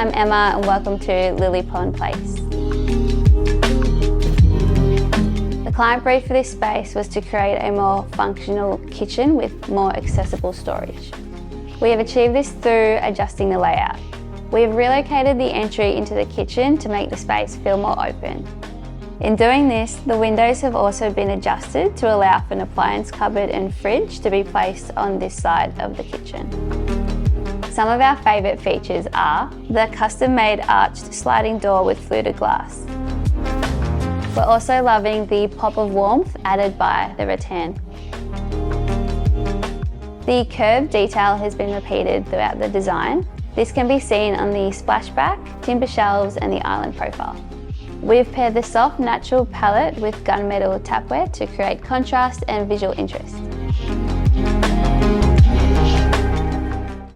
I'm Emma and welcome to Lily Pond Place. The client brief for this space was to create a more functional kitchen with more accessible storage. We have achieved this through adjusting the layout. We have relocated the entry into the kitchen to make the space feel more open. In doing this, the windows have also been adjusted to allow for an appliance cupboard and fridge to be placed on this side of the kitchen. Some of our favourite features are the custom-made arched sliding door with fluted glass. We're also loving the pop of warmth added by the rattan. The curved detail has been repeated throughout the design. This can be seen on the splashback, timber shelves and the island profile. We've paired the soft natural palette with gunmetal tapware to create contrast and visual interest.